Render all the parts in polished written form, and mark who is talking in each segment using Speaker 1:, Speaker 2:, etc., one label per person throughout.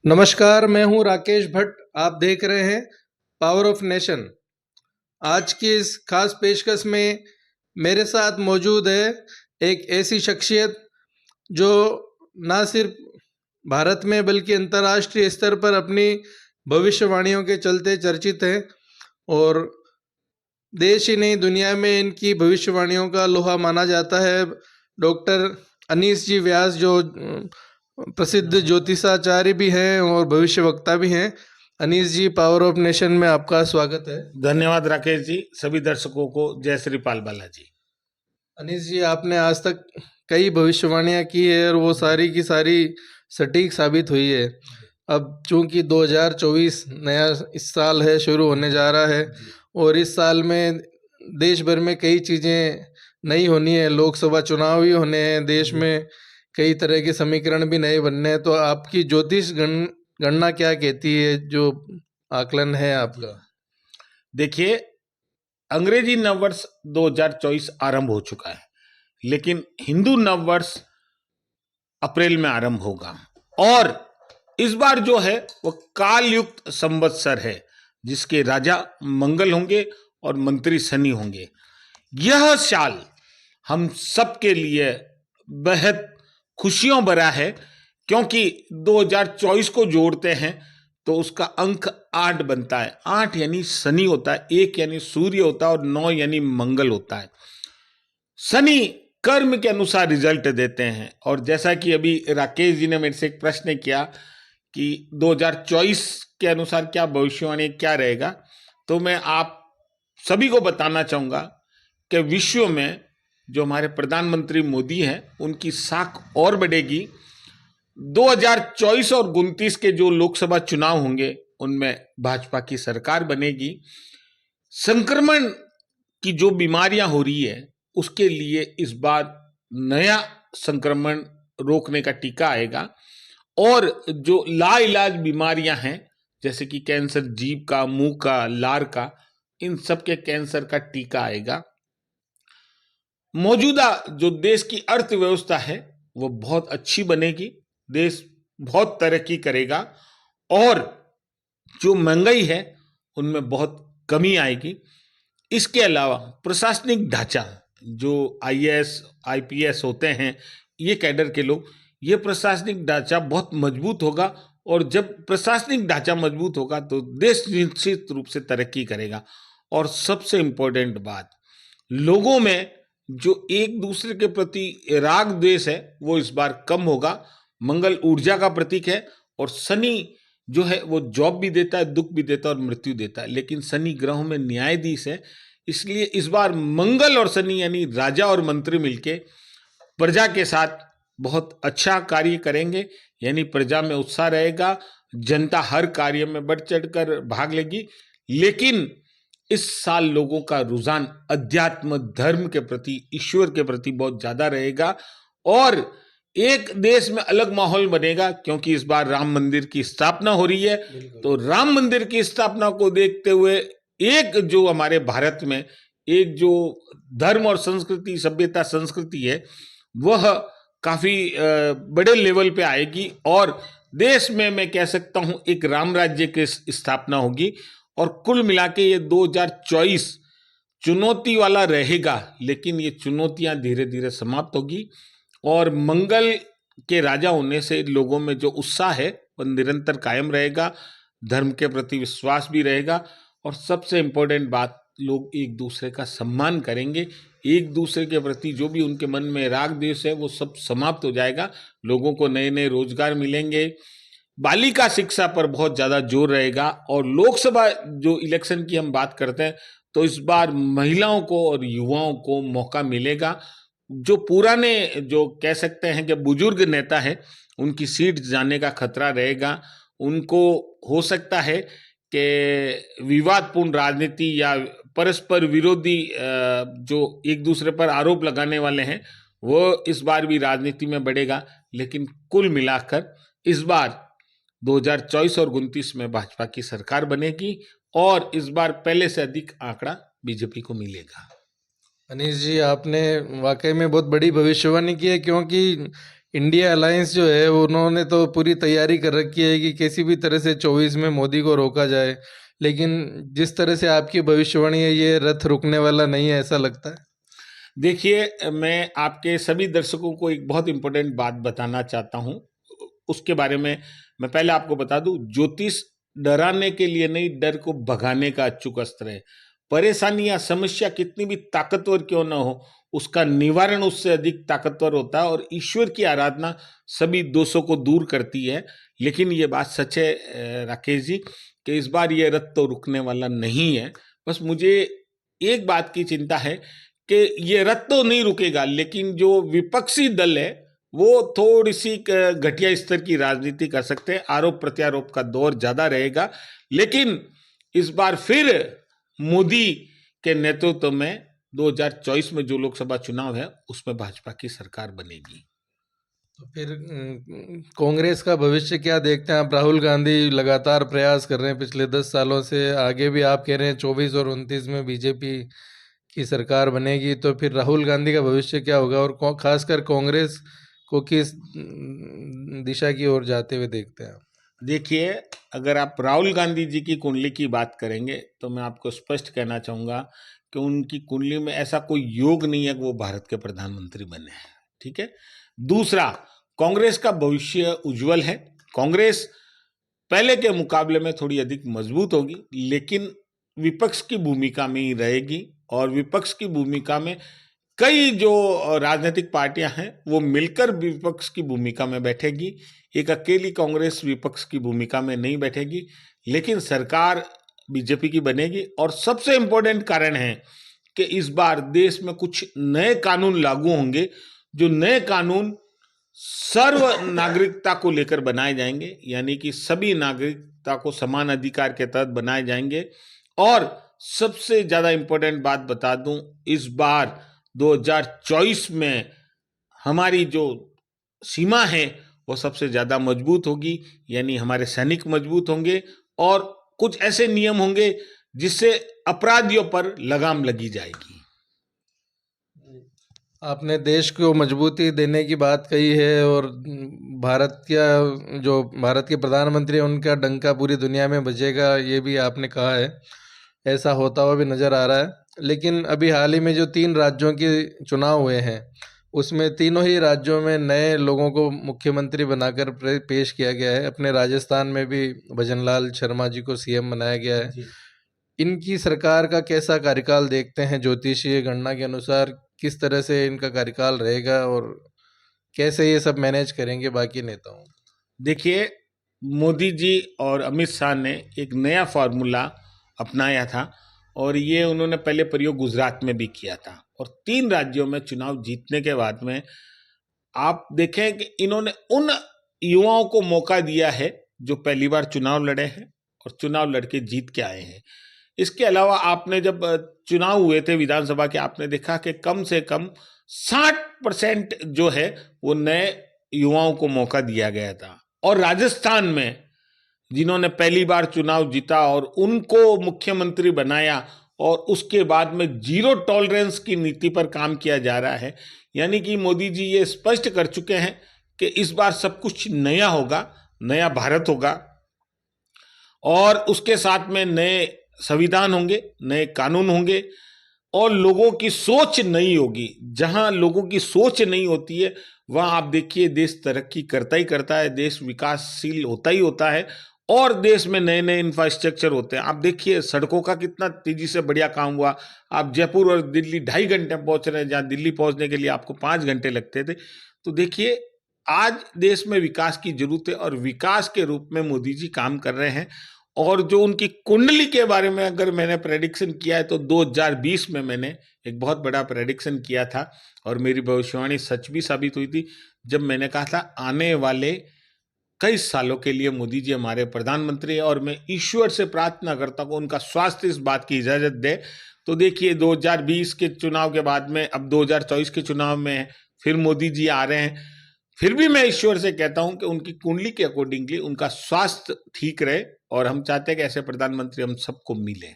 Speaker 1: नमस्कार, मैं हूं राकेश भट्ट। आप देख रहे हैं पावर ऑफ नेशन। आज की इस खास पेशकश में मेरे साथ मौजूद है एक ऐसी शख्सियत जो ना सिर्फ भारत में बल्कि अंतर्राष्ट्रीय स्तर पर अपनी भविष्यवाणियों के चलते चर्चित है और देश ही नहीं दुनिया में इनकी भविष्यवाणियों का लोहा माना जाता है। डॉक्टर अनीस जी व्यास जो प्रसिद्ध ज्योतिषाचार्य भी हैं और भविष्य वक्ता भी हैं। अनीस जी, पावर ऑफ नेशन में आपका स्वागत है।
Speaker 2: धन्यवाद राकेश जी। सभी दर्शकों को जय श्री पाल बालाजी।
Speaker 1: अनीस जी, आपने आज तक कई भविष्यवाणियां की है और वो सारी की सारी सटीक साबित हुई है। अब चूंकि 2024 नया इस साल है, शुरू होने जा रहा है और इस साल में देश भर में कई चीज़ें नई होनी है। लोकसभा चुनाव भी होने हैं, देश में कई तरह के समीकरण भी नए बनने हैं। तो आपकी ज्योतिष गणना क्या कहती है, जो आकलन है आपका?
Speaker 2: देखिए, अंग्रेजी नववर्ष 2024 आरंभ हो चुका है, लेकिन हिंदू नववर्ष अप्रैल में आरंभ होगा। और इस बार जो है वो कालयुक्त संवत्सर है, जिसके राजा मंगल होंगे और मंत्री शनि होंगे। यह साल हम सबके लिए बेहद खुशियों भरा है, क्योंकि 2024 को जोड़ते हैं तो उसका अंक 8 बनता है। 8 यानी शनि होता है, 1 यानी सूर्य होता है और 9 यानी मंगल होता है। शनि कर्म के अनुसार रिजल्ट देते हैं। और जैसा कि अभी राकेश जी ने मेरे से एक प्रश्न किया कि 2024 के अनुसार क्या भविष्यवाणी क्या रहेगा, तो मैं आप सभी को बताना चाहूंगा कि विश्व में जो हमारे प्रधानमंत्री मोदी हैं उनकी साख और बढ़ेगी। 2024 और 29 के जो लोकसभा चुनाव होंगे उनमें भाजपा की सरकार बनेगी। संक्रमण की जो बीमारियां हो रही है उसके लिए इस बार नया संक्रमण रोकने का टीका आएगा। और जो लाइलाज बीमारियां हैं जैसे कि कैंसर, जीभ का, मुंह का, लार का, इन सब के कैंसर का टीका आएगा। मौजूदा जो देश की अर्थव्यवस्था है वो बहुत अच्छी बनेगी, देश बहुत तरक्की करेगा और जो महंगाई है उनमें बहुत कमी आएगी। इसके अलावा प्रशासनिक ढांचा, जो आईएएस आईपीएस होते हैं, ये कैडर के लोग, ये प्रशासनिक ढांचा बहुत मजबूत होगा। और जब प्रशासनिक ढांचा मजबूत होगा तो देश निश्चित रूप से तरक्की करेगा। और सबसे इंपॉर्टेंट बात, लोगों में जो एक दूसरे के प्रति राग द्वेष है वो इस बार कम होगा। मंगल ऊर्जा का प्रतीक है और शनि जो है वो जॉब भी देता है, दुख भी देता है और मृत्यु देता है, लेकिन शनि ग्रहों में न्यायाधीश है। इसलिए इस बार मंगल और शनि यानी राजा और मंत्री मिलके प्रजा के साथ बहुत अच्छा कार्य करेंगे। यानी प्रजा में उत्साह रहेगा, जनता हर कार्य में बढ़ चढ़कर भाग लेगी। लेकिन इस साल लोगों का रुझान अध्यात्म, धर्म के प्रति, ईश्वर के प्रति बहुत ज्यादा रहेगा और एक देश में अलग माहौल बनेगा, क्योंकि इस बार राम मंदिर की स्थापना हो रही है। तो राम मंदिर की स्थापना को देखते हुए एक जो हमारे भारत में एक जो धर्म और संस्कृति, सभ्यता, संस्कृति है वह काफी बड़े लेवल पे आएगी और देश में मैं कह सकता हूं एक राम राज्य की स्थापना होगी। और कुल मिला के ये 2024 चुनौती वाला रहेगा, लेकिन ये चुनौतियां धीरे धीरे समाप्त होगी और मंगल के राजा होने से लोगों में जो उत्साह है वह निरंतर कायम रहेगा, धर्म के प्रति विश्वास भी रहेगा और सबसे इंपॉर्टेंट बात, लोग एक दूसरे का सम्मान करेंगे। एक दूसरे के प्रति जो भी उनके मन में राग द्वेष है वो सब समाप्त हो जाएगा। लोगों को नए नए रोजगार मिलेंगे। बालिका शिक्षा पर बहुत ज्यादा जोर रहेगा। और लोकसभा जो इलेक्शन की हम बात करते हैं तो इस बार महिलाओं को और युवाओं को मौका मिलेगा। जो पुराने, जो कह सकते हैं कि बुजुर्ग नेता है, उनकी सीट जाने का खतरा रहेगा। उनको हो सकता है कि विवादपूर्ण राजनीति या परस्पर विरोधी जो एक दूसरे पर आरोप लगाने वाले हैं वो इस बार भी राजनीति में बढ़ेगा। लेकिन कुल मिलाकर इस बार 2024 और 29 में भाजपा की सरकार बनेगी और इस बार पहले से अधिक आंकड़ा बीजेपी को मिलेगा।
Speaker 1: अनीश जी, आपने वाकई में बहुत बड़ी भविष्यवाणी की है, क्योंकि इंडिया अलायंस जो है उन्होंने तो पूरी तैयारी कर रखी है कि किसी भी तरह से 24 में मोदी को रोका जाए, लेकिन जिस तरह से आपकी भविष्यवाणी है ये रथ रुकने वाला नहीं है, ऐसा लगता है।
Speaker 2: देखिए, मैं आपके सभी दर्शकों को एक बहुत इंपॉर्टेंट बात बताना चाहता हूँ। उसके बारे में मैं पहले आपको बता दूं, ज्योतिष डराने के लिए नहीं, डर को भगाने का अचूक अस्त्र है। परेशानी या समस्या कितनी भी ताकतवर क्यों ना हो, उसका निवारण उससे अधिक ताकतवर होता है और ईश्वर की आराधना सभी दोषों को दूर करती है। लेकिन ये बात सच है राकेश जी, कि इस बार ये रथ तो रुकने वाला नहीं है। बस मुझे एक बात की चिंता है कि ये रथ तो नहीं रुकेगा, लेकिन जो विपक्षी दल है वो थोड़ी सी घटिया स्तर की राजनीति कर सकते हैं, आरोप प्रत्यारोप का दौर ज्यादा रहेगा। लेकिन इस बार फिर मोदी के नेतृत्व में 2024 में जो लोकसभा चुनाव है उसमें भाजपा की सरकार बनेगी।
Speaker 1: तो फिर कांग्रेस का भविष्य क्या देखते हैं आप? राहुल गांधी लगातार प्रयास कर रहे हैं पिछले 10 सालों से, आगे भी आप कह रहे हैं 24 और 29 में बीजेपी की सरकार बनेगी, तो फिर राहुल गांधी का भविष्य क्या होगा और खासकर कांग्रेस को किस दिशा की ओर जाते हुए देखते हैं आप?
Speaker 2: देखिए, अगर आप राहुल गांधी जी की कुंडली की बात करेंगे तो मैं आपको स्पष्ट कहना चाहूंगा कि उनकी कुंडली में ऐसा कोई योग नहीं है कि वो भारत के प्रधानमंत्री बने। ठीक है। दूसरा, कांग्रेस का भविष्य उज्जवल है। कांग्रेस पहले के मुकाबले में थोड़ी अधिक मजबूत होगी, लेकिन विपक्ष की भूमिका में ही रहेगी और विपक्ष की भूमिका में कई जो राजनीतिक पार्टियां हैं वो मिलकर विपक्ष की भूमिका में बैठेगी। एक अकेली कांग्रेस विपक्ष की भूमिका में नहीं बैठेगी, लेकिन सरकार बीजेपी की बनेगी। और सबसे इंपॉर्टेंट कारण है कि इस बार देश में कुछ नए कानून लागू होंगे, जो नए कानून सर्व नागरिकता को लेकर बनाए जाएंगे, यानी कि सभी नागरिकता को समान अधिकार के तहत बनाए जाएंगे। और सबसे ज्यादा इंपॉर्टेंट बात बता दूं, इस बार 2024 में हमारी जो सीमा है वो सबसे ज्यादा मजबूत होगी, यानी हमारे सैनिक मजबूत होंगे और कुछ ऐसे नियम होंगे जिससे अपराधियों पर लगाम लगी जाएगी।
Speaker 1: आपने देश को मजबूती देने की बात कही है और भारत के प्रधानमंत्री हैं उनका डंका पूरी दुनिया में बजेगा, ये भी आपने कहा है। ऐसा होता हुआ भी नज़र आ रहा है। लेकिन अभी हाल ही में जो 3 राज्यों के चुनाव हुए हैं उसमें तीनों ही राज्यों में नए लोगों को मुख्यमंत्री बनाकर पेश किया गया है। अपने राजस्थान में भी भजनलाल शर्मा जी को सीएम बनाया गया है। इनकी सरकार का कैसा कार्यकाल देखते हैं ज्योतिषीय गणना के अनुसार? किस तरह से इनका कार्यकाल रहेगा और कैसे ये सब मैनेज करेंगे बाकी नेताओं?
Speaker 2: देखिए, मोदी जी और अमित शाह ने एक नया फॉर्मूला अपनाया था और ये उन्होंने पहले प्रयोग गुजरात में भी किया था और 3 राज्यों में चुनाव जीतने के बाद में आप देखें कि इन्होंने उन युवाओं को मौका दिया है जो पहली बार चुनाव लड़े हैं और चुनाव लड़के जीत के आए हैं। इसके अलावा आपने जब चुनाव हुए थे विधानसभा के, आपने देखा कि कम से कम 60% जो है वो नए युवाओं को मौका दिया गया था। और राजस्थान में जिन्होंने पहली बार चुनाव जीता और उनको मुख्यमंत्री बनाया और उसके बाद में जीरो टॉलरेंस की नीति पर काम किया जा रहा है, यानी कि मोदी जी ये स्पष्ट कर चुके हैं कि इस बार सब कुछ नया होगा, नया भारत होगा और उसके साथ में नए संविधान होंगे, नए कानून होंगे और लोगों की सोच नई होगी। जहां लोगों की सोच नहीं होती है वहां आप देखिए देश तरक्की करता ही करता है, देश विकासशील होता ही होता है और देश में नए नए इंफ्रास्ट्रक्चर होते हैं। आप देखिए सड़कों का कितना तेजी से बढ़िया काम हुआ। आप जयपुर और दिल्ली 2.5 घंटे पहुंच रहे हैं, जहां दिल्ली पहुंचने के लिए आपको 5 घंटे लगते थे। तो देखिए आज देश में विकास की जरूरत है और विकास के रूप में मोदी जी काम कर रहे हैं। और जो उनकी कुंडली के बारे में अगर मैंने प्रेडिक्शन किया है तो 2020 में मैंने एक बहुत बड़ा प्रेडिक्शन किया था और मेरी भविष्यवाणी सच भी साबित हुई थी, जब मैंने कहा था आने वाले कई सालों के लिए मोदी जी हमारे प्रधानमंत्री है और मैं ईश्वर से प्रार्थना करता हूँ उनका स्वास्थ्य इस बात की इजाजत दे। तो देखिए 2020 के चुनाव के बाद में अब 2024 के चुनाव में फिर मोदी जी आ रहे हैं। फिर भी मैं ईश्वर से कहता हूं कि उनकी कुंडली के अकॉर्डिंगली उनका स्वास्थ्य ठीक रहे और हम चाहते हैं कि ऐसे प्रधानमंत्री हम सबको मिले।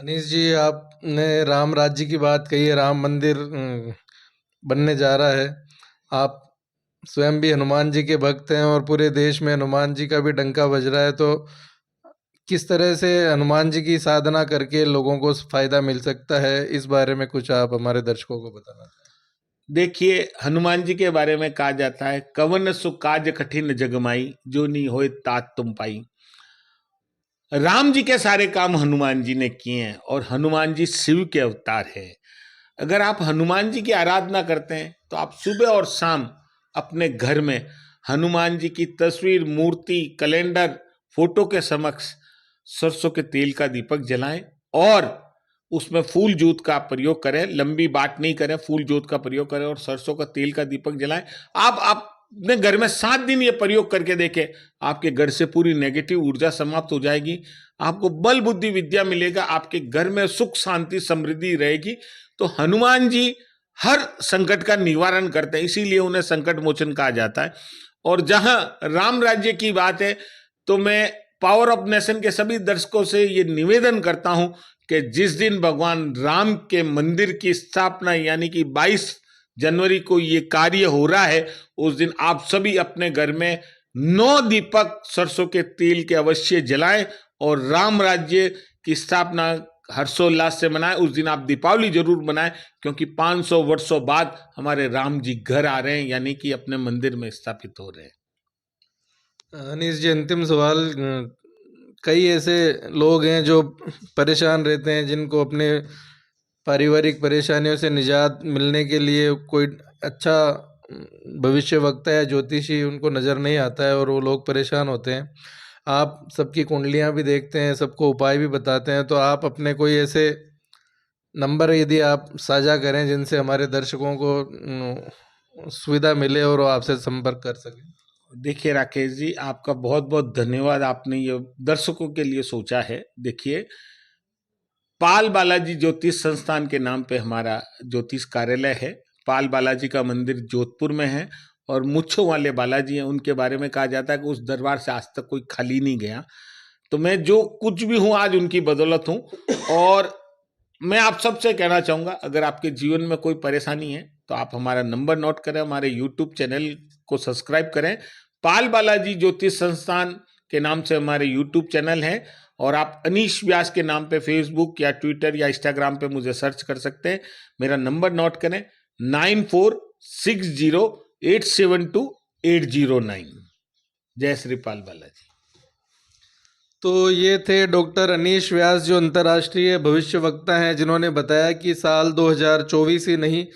Speaker 1: अनीश जी, आपने राम राज्य की बात कही है, राम मंदिर बनने जा रहा है। आप स्वयं भी हनुमान जी के भक्त हैं और पूरे देश में हनुमान जी का भी डंका बज रहा है, तो किस तरह से हनुमान जी की साधना करके लोगों को फायदा मिल सकता है, इस बारे में कुछ आप हमारे दर्शकों को बताना चाहें।
Speaker 2: देखिए, हनुमान जी के बारे में कहा जाता है, कवन सु काज कठिन जगमाई, जो नहीं होए तात तुम पाई। राम जी के सारे काम हनुमान जी ने किए हैं और हनुमान जी शिव के अवतार है। अगर आप हनुमान जी की आराधना करते हैं तो आप सुबह और शाम अपने घर में हनुमान जी की तस्वीर, मूर्ति, कैलेंडर, फोटो के समक्ष सरसों के तेल का दीपक जलाएं और उसमें फूल जोत का प्रयोग करें। लंबी बात नहीं करें, फूल जोत का प्रयोग करें और सरसों का तेल का दीपक जलाएं। आप अपने घर में 7 दिन ये प्रयोग करके देखें, आपके घर से पूरी नेगेटिव ऊर्जा समाप्त हो जाएगी, आपको बल बुद्धि विद्या मिलेगा, आपके घर में सुख शांति समृद्धि रहेगी। तो हनुमान जी हर संकट का निवारण करते हैं, इसीलिए उन्हें संकट मोचन कहा जाता है। और जहां राम राज्य की बात है, तो मैं पावर ऑफ नेशन के सभी दर्शकों से ये निवेदन करता हूं कि जिस दिन भगवान राम के मंदिर की स्थापना यानी कि 22 जनवरी को ये कार्य हो रहा है, उस दिन आप सभी अपने घर में 9 दीपक सरसों के तेल के अवश्य जलाएं और राम राज्य की स्थापना हर्षोल्लास से मनाएं। उस दिन आप दीपावली जरूर मनाएं, क्योंकि 500 वर्षों बाद हमारे राम जी घर आ रहे हैं, यानी कि अपने मंदिर में स्थापित हो रहे हैं।
Speaker 1: अनीस जी, अंतिम सवाल। कई ऐसे लोग हैं जो परेशान रहते हैं, जिनको अपने पारिवारिक परेशानियों से निजात मिलने के लिए कोई अच्छा भविष्य वक्ता या ज्योतिषी उनको नज़र नहीं आता है और वो लोग परेशान होते हैं। आप सबकी कुंडलियां भी देखते हैं, सबको उपाय भी बताते हैं, तो आप अपने कोई ऐसे नंबर यदि आप साझा करें जिनसे हमारे दर्शकों को सुविधा मिले और वो आपसे संपर्क कर सकें।
Speaker 2: देखिए राकेश जी, आपका बहुत बहुत धन्यवाद, आपने ये दर्शकों के लिए सोचा है। देखिए, पाल बालाजी ज्योतिष संस्थान के नाम पे हमारा ज्योतिष कार्यालय है। पाल बालाजी का मंदिर जोधपुर में है और मुच्छों वाले बालाजी हैं, उनके बारे में कहा जाता है कि उस दरबार से आज तक कोई खाली नहीं गया। तो मैं जो कुछ भी हूँ आज उनकी बदौलत हूँ। और मैं आप सबसे कहना चाहूँगा, अगर आपके जीवन में कोई परेशानी है तो आप हमारा नंबर नोट करें, हमारे यूट्यूब चैनल को सब्सक्राइब करें। पाल बालाजी ज्योतिष संस्थान के नाम से हमारे यूट्यूब चैनल है और आप अनीश व्यास के नाम पे फेसबुक या ट्विटर या इंस्टाग्राम पे मुझे सर्च कर सकते हैं। मेरा नंबर नोट करें, 9460872809। जय श्री पाल बालाजी।
Speaker 1: तो ये थे डॉक्टर अनीश व्यास, जो अंतर्राष्ट्रीय भविष्य वक्ता हैं, जिन्होंने बताया कि साल 2024 ही नहीं,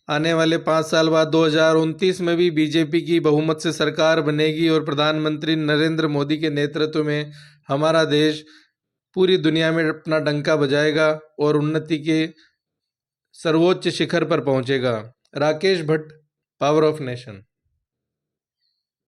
Speaker 1: आने वाले 5 साल बाद 2029 में भी बीजेपी की बहुमत से सरकार बनेगी और प्रधानमंत्री नरेंद्र मोदी के नेतृत्व में हमारा देश पूरी दुनिया में अपना डंका बजाएगा और उन्नति के सर्वोच्च शिखर पर पहुंचेगा। Rakesh Bhatt, power of nation.